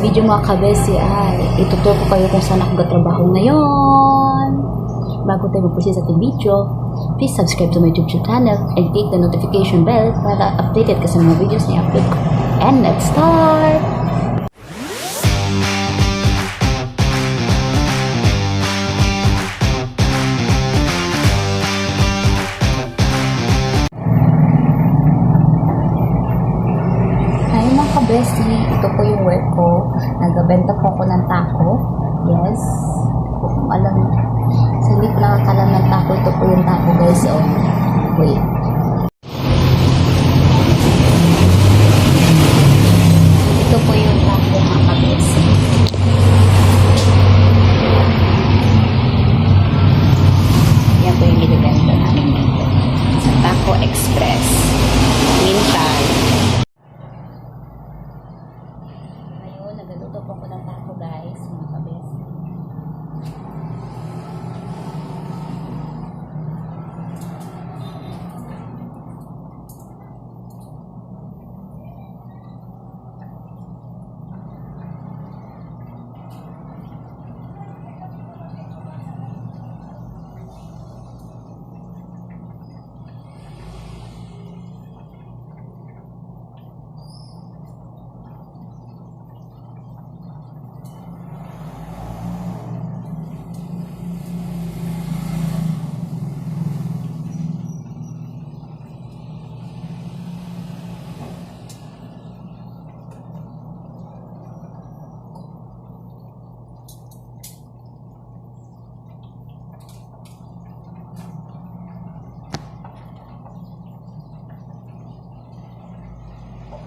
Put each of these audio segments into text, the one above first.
video mga kabesi ay ituturo ko kayo kung saan ako gatrabaho ngayon. Bago tayo mag-proceed sa ating video, please subscribe to my YouTube channel and click the notification bell para updated ka sa mga videos na i-upload ko. And let's start! Hi mga kabesi, ito po yung work ko. Nagbebenta po ako ng taco. Yes. Kung alam, salit nakakalam ng taco, ito po yung taco guys. Oh, wait. Ito po yung taco mga kabesi. Yan po yung binibenta namin dito. Sa Taco Express. Mintal. Nagluto po ako ng taco guys, mga kabes.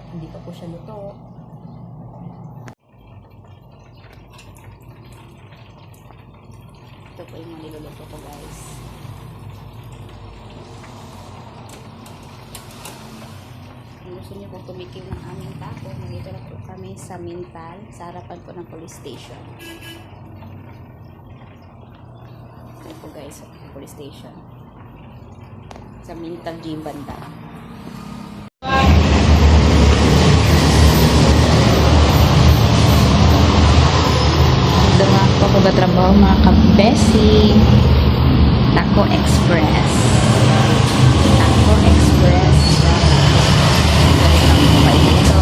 Hindi pa po siya luto. Ito po yung mga niluluto ko guys. Kung gusto niyo po tumikim ng aming taco, nandito na po kami sa Mintal, sa harapan po ng police station. Ito po guys, police station. Sa Mintal Gym banda. Ako gatrabaho mga kabesi. Taco Express. Taco Express. Dali lang po kayo dito.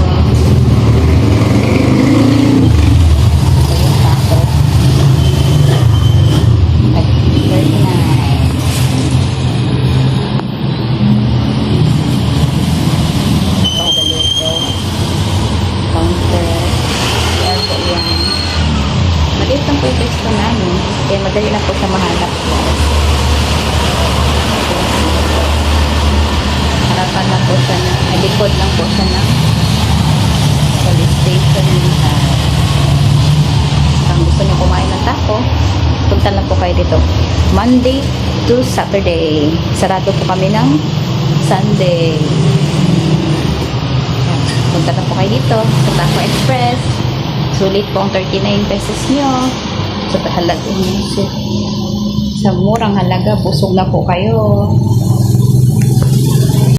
Ito yung taco. At 39. Ito ang galuto. Counter. Ayan po yan. Maliit lang po yung testo namin. Kaya madali lang po sa mahanap po. Harapan lang po siya na, likod lang po siya na police station. Kung gusto niyo kumain ng taco, punta lang po kayo dito. Monday to Saturday. Sarado po kami ng Sunday. Punta lang po kayo dito sa Taco Express. Sulit po ang 39 pesos nyo. Sa halaga, sa murang halaga, busog na po kayo.